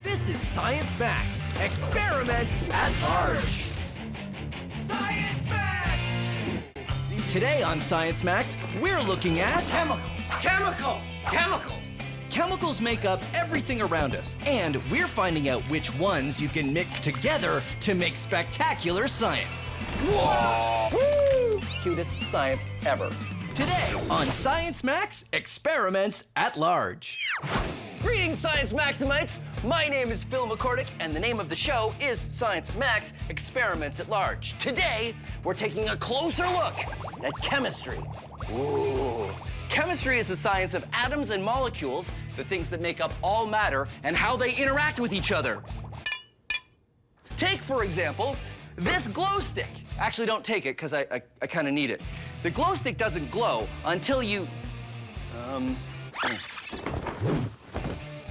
This is Science Max, Experiments at Large. Science Max! Today on Science Max, we're looking at chemicals. Chemicals make up everything around us, and we're finding out which ones you can mix together to make spectacular science. Whoa! Woo! Cutest science ever. Today on Science Max, Experiments at Large. Greetings, Science Maximites! My name is Phil McCordick, and the name of the show is Science Max Experiments at Large. Today, we're taking a closer look at chemistry. Ooh. Chemistry is the science of atoms and molecules, the things that make up all matter, and how they interact with each other. Take, for example, this glow stick. Actually, don't take it, because I kind of need it. The glow stick doesn't glow until you...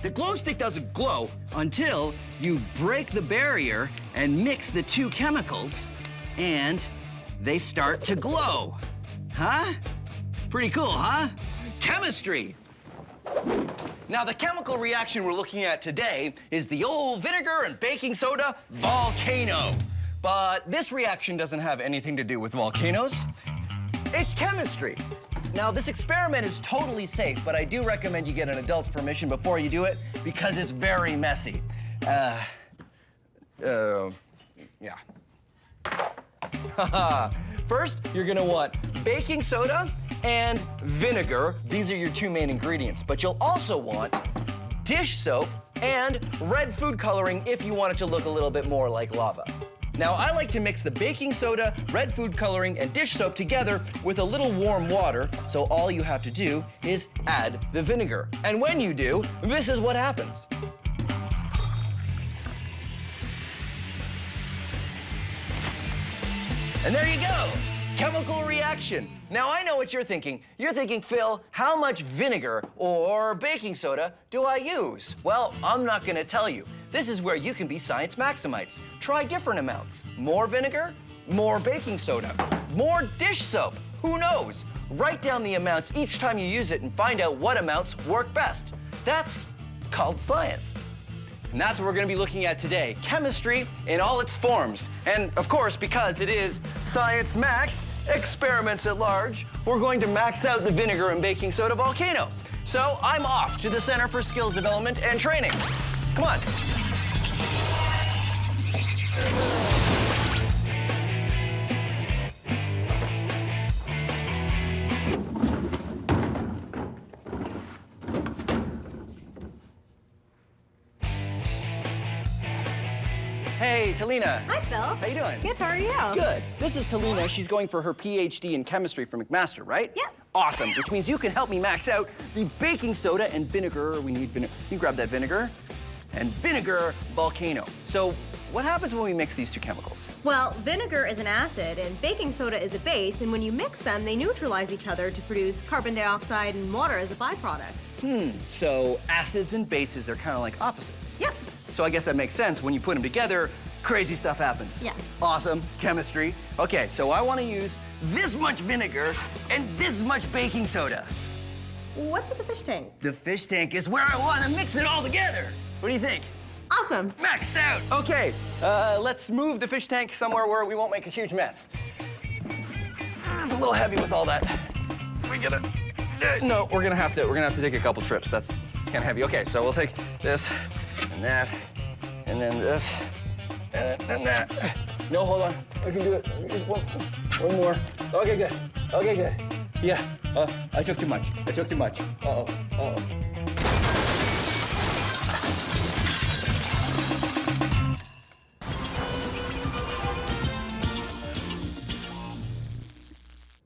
The glow stick doesn't glow until you break the barrier and mix the two chemicals, and they start to glow. Huh? Pretty cool, huh? Chemistry. Now, the chemical reaction we're looking at today is the old vinegar and baking soda volcano. But this reaction doesn't have anything to do with volcanoes. It's chemistry. Now, this experiment is totally safe, but I do recommend you get an adult's permission before you do it because it's very messy. Yeah. First, you're gonna want baking soda and vinegar. These are your two main ingredients, but you'll also want dish soap and red food coloring if you want it to look a little bit more like lava. Now, I like to mix the baking soda, red food coloring, and dish soap together with a little warm water, so all you have to do is add the vinegar. And when you do, this is what happens. And there you go, chemical reaction. Now, I know what you're thinking. You're thinking, Phil, how much vinegar or baking soda do I use? Well, I'm not gonna tell you. This is where you can be Science Maximites. Try different amounts. More vinegar, more baking soda, more dish soap. Who knows? Write down the amounts each time you use it and find out what amounts work best. That's called science. And that's what we're gonna be looking at today. Chemistry in all its forms. And of course, because it is Science Max, Experiments at Large, we're going to max out the vinegar and baking soda volcano. So I'm off to the Center for Skills Development and Training. Come on. Hey, Talina. Hi, Phil. How you doing? Good, how are you? Good. This is Talina. She's going for her PhD in chemistry from McMaster, right? Yep. Awesome, which means you can help me max out the baking soda and vinegar. We need vinegar. You grab that vinegar. And vinegar volcano. So what happens when we mix these two chemicals? Well, vinegar is an acid and baking soda is a base, and when you mix them, they neutralize each other to produce carbon dioxide and water as a byproduct. So acids and bases are kind of like opposites. Yep. So I guess that makes sense. When you put them together, crazy stuff happens. Yeah. Awesome, chemistry. Okay, so I want to use this much vinegar and this much baking soda. What's with the fish tank? The fish tank is where I want to mix it all together. What do you think? Awesome. Maxed out. Okay, let's move the fish tank somewhere where we won't make a huge mess. It's a little heavy with all that. We're gonna, no, we're gonna have to take a couple trips. That's kind of heavy. Okay, so we'll take this and that, and then this, and that. No, hold on. I can do it. Just one more. Okay, good. Okay, good. Yeah. I took too much. Uh-oh.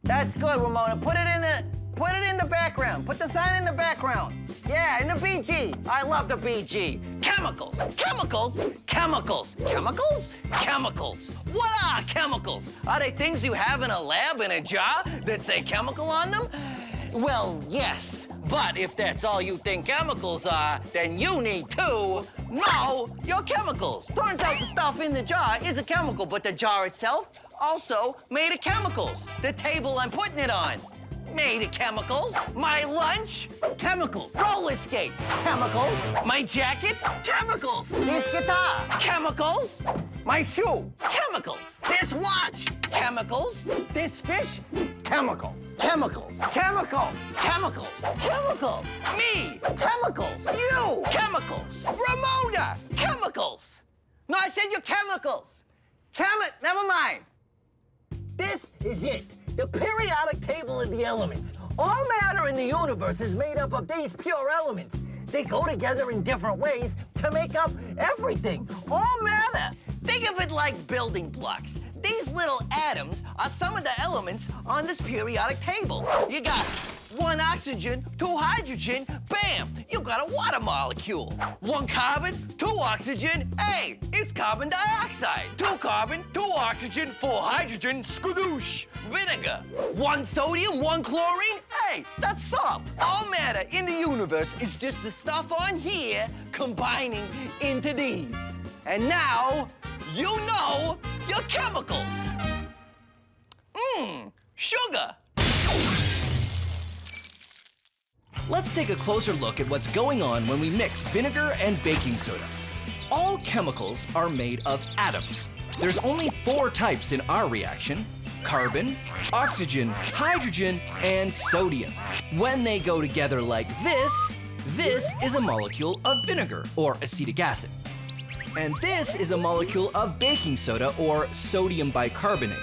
That's good, Ramona. Put it in the background. Put the sign in the background. Yeah, in the BG. I love the BG. Chemicals. What are chemicals? Are they things you have in a lab in a jar that say chemical on them? Well, yes. But if that's all you think chemicals are, then you need to know your chemicals. Turns out the stuff in the jar is a chemical, but the jar itself also made of chemicals. The table I'm putting it on. Made of chemicals. My lunch? Chemicals. Roller skate? Chemicals. My jacket? Chemicals. This guitar? Chemicals. My shoe? Chemicals. This watch? Chemicals. This fish? Chemicals. Chemicals. Chemicals. Chemicals. Chemicals. Me? Chemicals. You? Chemicals. Ramona? Chemicals. No, I said your chemicals. Never mind. This is it. The periodic table of the elements. All matter in the universe is made up of these pure elements. They go together in different ways to make up everything. All matter. Think of it like building blocks. These little atoms are some of the elements on this periodic table. You got 1 oxygen, 2 hydrogen, bam, you got a water molecule. 1 carbon, 2 oxygen, hey, it's carbon dioxide. 2 carbon, 2 oxygen, 4 hydrogen, skadoosh, vinegar. 1 sodium, 1 chlorine, hey, that's salt. All matter in the universe is just the stuff on here combining into these. And now, you know your chemicals. Sugar. Let's take a closer look at what's going on when we mix vinegar and baking soda. All chemicals are made of atoms. There's only 4 types in our reaction: carbon, oxygen, hydrogen, and sodium. When they go together like this is a molecule of vinegar, or acetic acid. And this is a molecule of baking soda, or sodium bicarbonate.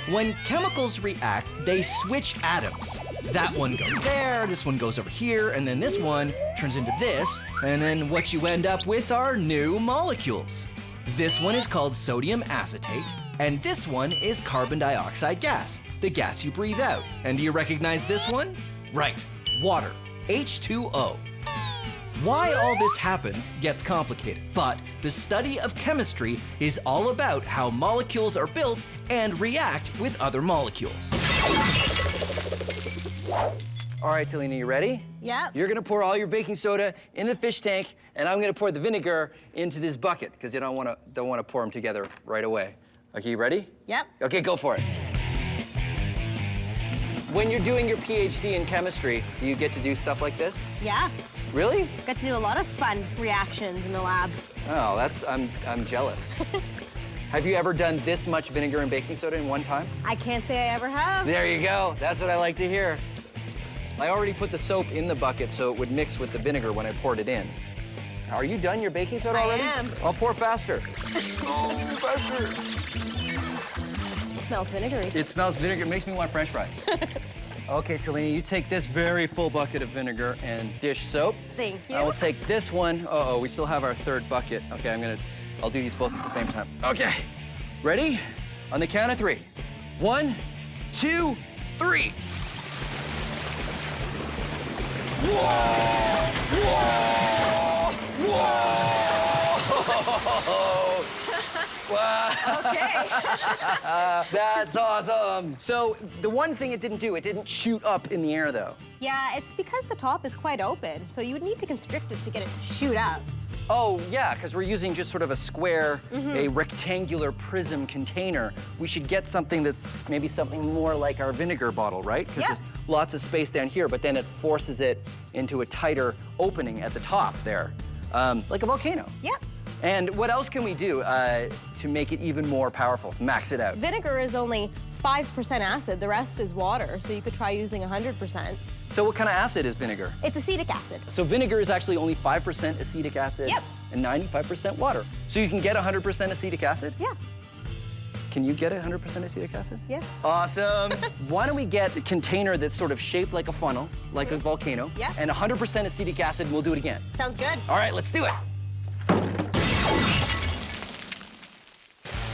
When chemicals react, they switch atoms. That one goes there, this one goes over here, and then this one turns into this, and then what you end up with are new molecules. This one is called sodium acetate, and this one is carbon dioxide gas, the gas you breathe out. And do you recognize this one? Right, water, H2O. Why all this happens gets complicated, but the study of chemistry is all about how molecules are built and react with other molecules. All right, Talina, you ready? Yep. You're gonna pour all your baking soda in the fish tank, and I'm gonna pour the vinegar into this bucket, because you don't wanna pour them together right away. Okay, you ready? Yep. Okay, go for it. When you're doing your PhD in chemistry, do you get to do stuff like this? Yeah. Really? Got to do a lot of fun reactions in the lab. Oh, I'm jealous. Have you ever done this much vinegar and baking soda in one time? I can't say I ever have. There you go. That's what I like to hear. I already put the soap in the bucket so it would mix with the vinegar when I poured it in. Are you done your baking soda already? I am. I'll pour faster. Oh, faster. It smells vinegary. It smells vinegar. It makes me want French fries. Okay, Talina, you take this very full bucket of vinegar and dish soap. Thank you. I will take this one. Uh-oh, we still have our 3rd bucket. Okay, I'll do these both at the same time. Okay, ready? On the count of 3. 1, 2, 3. Whoa! Whoa! Whoa! Wow. Okay. That's awesome. So the one thing it didn't shoot up in the air though. Yeah, it's because the top is quite open, so you would need to constrict it to get it to shoot up. Oh yeah, because we're using just sort of a square, a rectangular prism container. We should get something that's maybe something more like our vinegar bottle, right? Because there's lots of space down here, but then it forces it into a tighter opening at the top there, like a volcano. Yep. And what else can we do to make it even more powerful, to max it out? Vinegar is only 5% acid, the rest is water, so you could try using 100%. So what kind of acid is vinegar? It's acetic acid. So vinegar is actually only 5% acetic acid and 95% water. So you can get 100% acetic acid? Yeah. Can you get 100% acetic acid? Yes. Awesome. Why don't we get a container that's sort of shaped like a funnel, like a volcano, Yeah. and 100% acetic acid, and we'll do it again. Sounds good. All right, let's do it.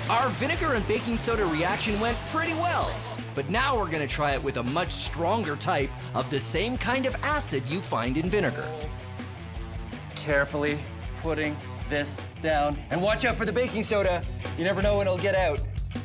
Our vinegar and baking soda reaction went pretty well, but now we're gonna try it with a much stronger type of the same kind of acid you find in vinegar. Carefully putting this down. And watch out for the baking soda. You never know when it'll get out.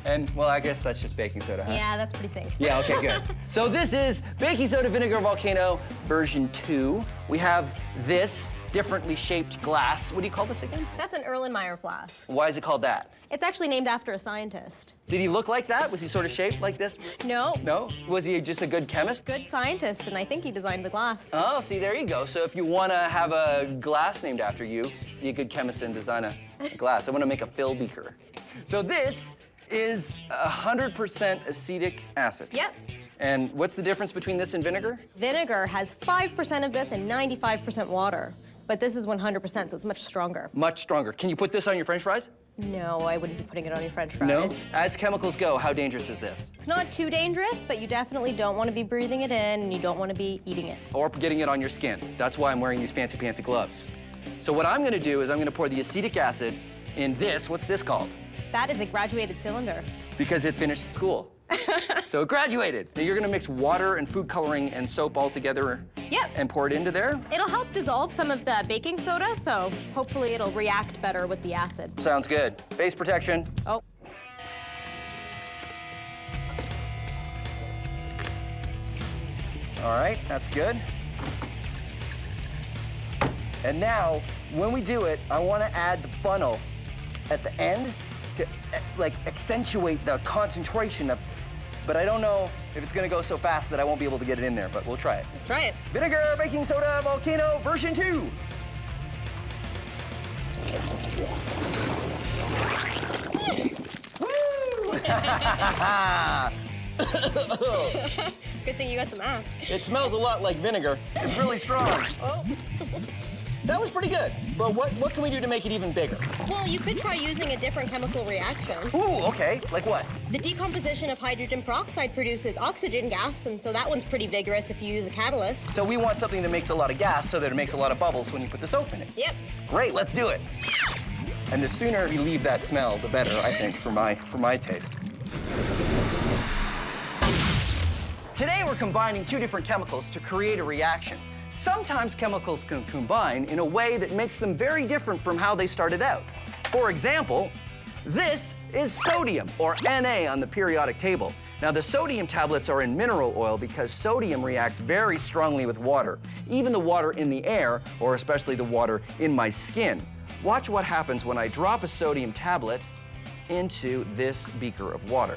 And, well, I guess that's just baking soda, huh? Yeah, that's pretty safe. Yeah, okay, good. So this is baking soda vinegar volcano version 2. We have this differently shaped glass. What do you call this again? That's an Erlenmeyer flask. Why is it called that? It's actually named after a scientist. Did he look like that? Was he sort of shaped like this? No. No? Was he just a good chemist? Good scientist, and I think he designed the glass. Oh, see, there you go. So if you want to have a glass named after you, be a good chemist and design a glass. I want to make a fill beaker. So this is 100% acetic acid. Yep. And what's the difference between this and vinegar? Vinegar has 5% of this and 95% water. But this is 100%, so it's much stronger. Much stronger. Can you put this on your French fries? No, I wouldn't be putting it on your French fries. No? As chemicals go, how dangerous is this? It's not too dangerous, but you definitely don't want to be breathing it in, and you don't want to be eating it. Or getting it on your skin. That's why I'm wearing these fancy gloves. So what I'm gonna do is I'm gonna pour the acetic acid in this. What's this called? That is a graduated cylinder. Because it finished school. So it graduated. Now you're gonna mix water and food coloring and soap all together. Yep. And pour it into there? It'll help dissolve some of the baking soda, so hopefully it'll react better with the acid. Sounds good. Face protection. Oh. All right, that's good. And now, when we do it, I want to add the funnel at the end to like accentuate the concentration of, but I don't know if it's gonna go so fast that I won't be able to get it in there, but we'll try it. Try it. Vinegar baking soda volcano version 2. Woo! Good thing you got the mask. It smells a lot like vinegar. It's really strong. Oh. That was pretty good. But what can we do to make it even bigger? Well, you could try using a different chemical reaction. Ooh, okay. Like what? The decomposition of hydrogen peroxide produces oxygen gas, and so that one's pretty vigorous if you use a catalyst. So we want something that makes a lot of gas so that it makes a lot of bubbles when you put the soap in it. Yep. Great, let's do it. And the sooner we leave that smell, the better, I think, for my taste. Today we're combining two different chemicals to create a reaction. Sometimes chemicals can combine in a way that makes them very different from how they started out. For example, this is sodium, or Na on the periodic table. Now the sodium tablets are in mineral oil because sodium reacts very strongly with water, even the water in the air, or especially the water in my skin. Watch what happens when I drop a sodium tablet into this beaker of water.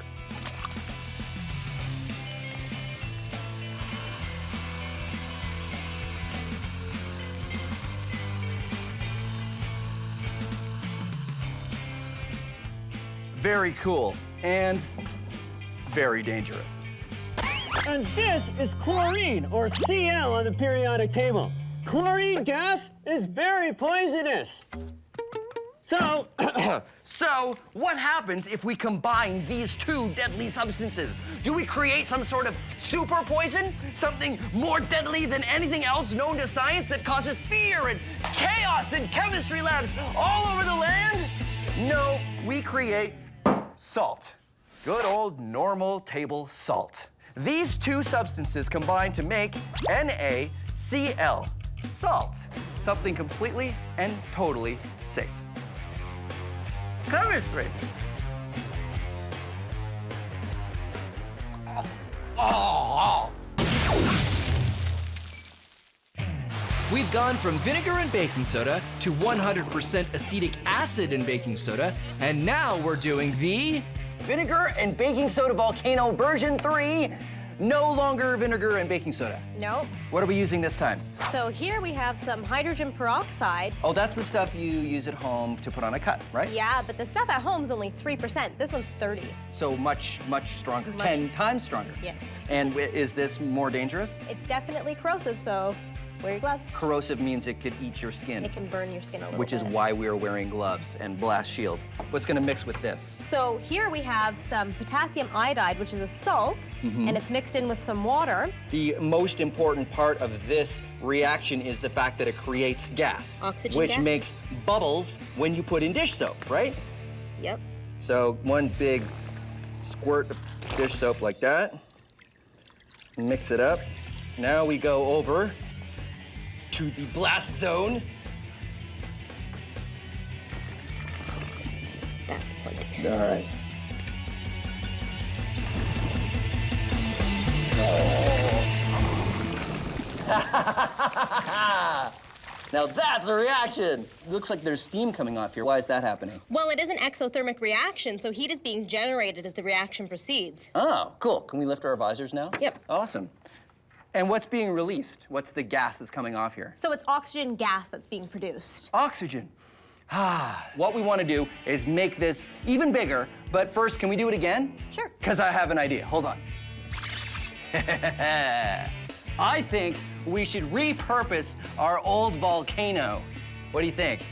Very cool and very dangerous. And this is chlorine, or Cl on the periodic table. Chlorine gas is very poisonous. So, So, what happens if we combine these two deadly substances? Do we create some sort of super poison? Something more deadly than anything else known to science that causes fear and chaos in chemistry labs all over the land? No, we create salt. Good old normal table salt. These two substances combine to make NaCl, salt. Something completely and totally safe. Chemistry. We've gone from vinegar and baking soda to 100% acetic acid in baking soda, and now we're doing the Vinegar and baking soda volcano version 3. No longer vinegar and baking soda. Nope. What are we using this time? So here we have some hydrogen peroxide. Oh, that's the stuff you use at home to put on a cut, right? Yeah, but the stuff at home's only 3%. This one's 30. So much stronger, Much- 10 times stronger. Yes. And is this more dangerous? It's definitely corrosive, so wear your gloves. Corrosive means it could eat your skin, It can burn your skin a little which bit. is why we are wearing gloves and blast shields. What's gonna mix with this? So here we have some potassium iodide, which is a salt, and it's mixed in with some water. The most important part of this reaction is the fact that it creates gas. Oxygen which gas? makes bubbles when you put in dish soap, right? Yep. So one big squirt of dish soap like that. Mix it up. Now we go over to the blast zone. That's plenty. All right. Now that's a reaction. Looks like there's steam coming off here. Why is that happening? Well, it is an exothermic reaction, so heat is being generated as the reaction proceeds. Oh, cool. Can we lift our visors now? Yep. Awesome. And what's being released? What's the gas that's coming off here? So it's oxygen gas that's being produced. Oxygen. What we want to do is make this even bigger, but first, can we do it again? Sure. Because I have an idea. Hold on. I think we should repurpose our old volcano. What do you think?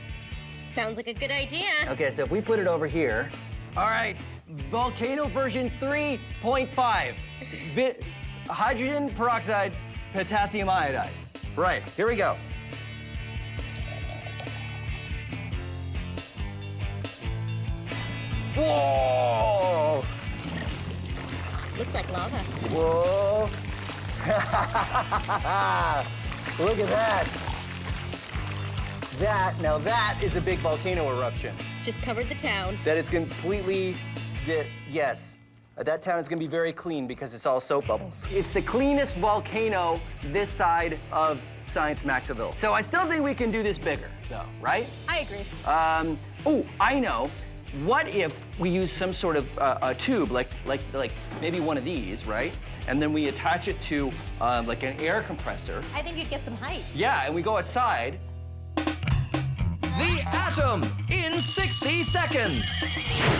Sounds like a good idea. Okay, so if we put it over here. All right, volcano version 3.5. Hydrogen peroxide, potassium iodide. Right, here we go. Whoa! Looks like lava. Whoa! Look at that. Now that is a big volcano eruption. Just covered the town. That is completely, yes. That town is gonna be very clean because it's all soap bubbles. It's the cleanest volcano this side of Science Maxville. So I still think we can do this bigger, though, right? I agree. Oh, I know. What if we use some sort of a tube, like maybe one of these, right? And then we attach it to like an air compressor. I think you'd get some height. Yeah, and we go outside. The atom in 60 seconds.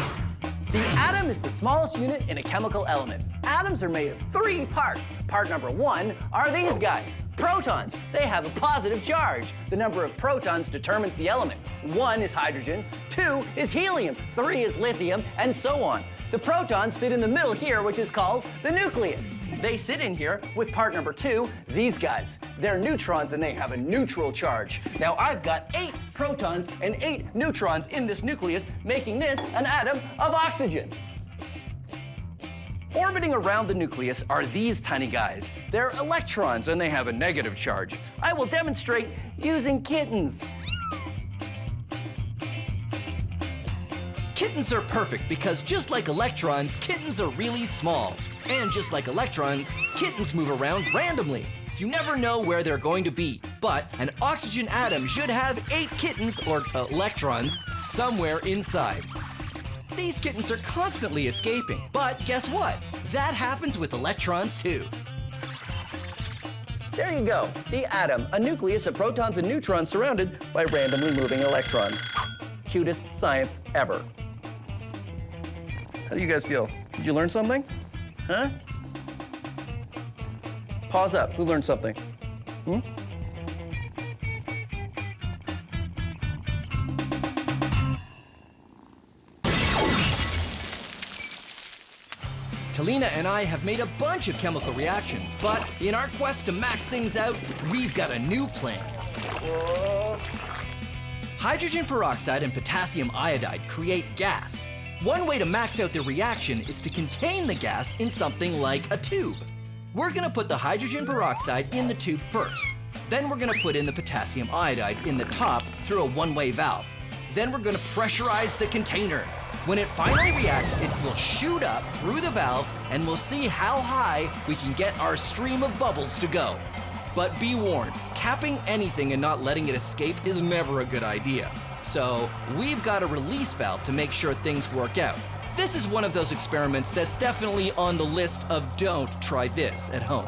The atom is the smallest unit in a chemical element. Atoms are made of 3 parts. Part number 1 are these guys, protons. They have a positive charge. The number of protons determines the element. 1 is hydrogen, 2 is helium, 3 is lithium, and so on. The protons sit in the middle here, which is called the nucleus. They sit in here with part number 2, these guys. They're neutrons and they have a neutral charge. Now I've got 8 protons and 8 neutrons in this nucleus, making this an atom of oxygen. Orbiting around the nucleus are these tiny guys. They're electrons and they have a negative charge. I will demonstrate using kittens. Kittens are perfect because just like electrons, kittens are really small. And just like electrons, kittens move around randomly. You never know where they're going to be, but an oxygen atom should have 8 kittens, or electrons, somewhere inside. These kittens are constantly escaping, but guess what? That happens with electrons too. There you go, the atom, a nucleus of protons and neutrons surrounded by randomly moving electrons. Cutest science ever. How do you guys feel? Did you learn something? Huh? Pause up. Who learned something? Talina and I have made a bunch of chemical reactions, but in our quest to max things out, we've got a new plan. Hydrogen peroxide and potassium iodide create gas. One way to max out the reaction is to contain the gas in something like a tube. We're gonna put the hydrogen peroxide in the tube first. Then we're gonna put in the potassium iodide in the top through a one-way valve. Then we're gonna pressurize the container. When it finally reacts, it will shoot up through the valve and we'll see how high we can get our stream of bubbles to go. But be warned, capping anything and not letting it escape is never a good idea. So we've got a release valve to make sure things work out. This is one of those experiments that's definitely on the list of don't try this at home.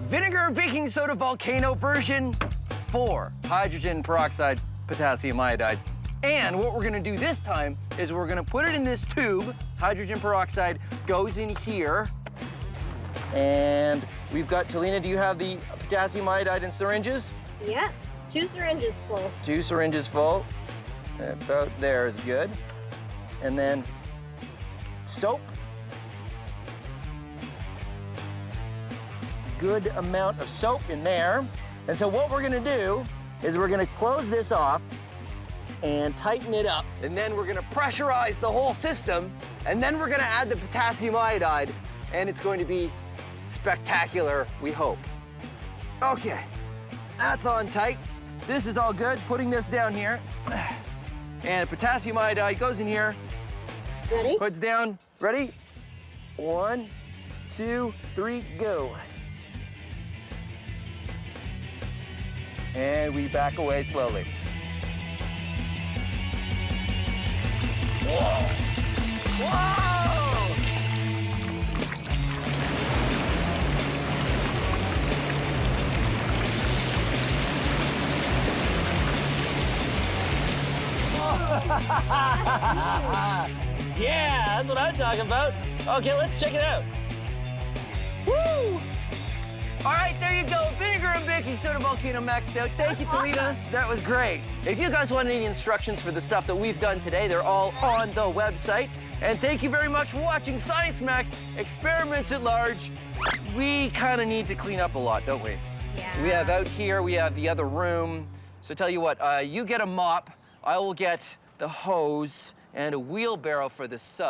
Vinegar baking soda volcano version 4, hydrogen peroxide, potassium iodide. And what we're gonna do this time is we're gonna put it in this tube. Hydrogen peroxide goes in here. And we've got, Talina, do you have the potassium iodide in syringes? Yeah, 2 syringes full. 2 syringes full. About there is good. And then soap. Good amount of soap in there. And so what we're gonna do is we're gonna close this off and tighten it up. And then we're gonna pressurize the whole system. And then we're gonna add the potassium iodide. And it's going to be spectacular, we hope. Okay, that's on tight. This is all good. Putting this down here. And potassium iodide goes in here. Ready? Puts down. Ready? 1, 2, 3, go. And we back away slowly. Whoa! Whoa! Yeah, that's what I'm talking about. Okay, let's check it out. Woo! All right, there you go. Vinegar and baking soda volcano maxed out. Thank you, Talita. That was great. If you guys want any instructions for the stuff that we've done today, they're all on the website. And thank you very much for watching Science Max Experiments at Large. We kind of need to clean up a lot, don't we? Yeah. We have out here, we have the other room. So tell you what, you get a mop, I will get the hose and a wheelbarrow for the sub.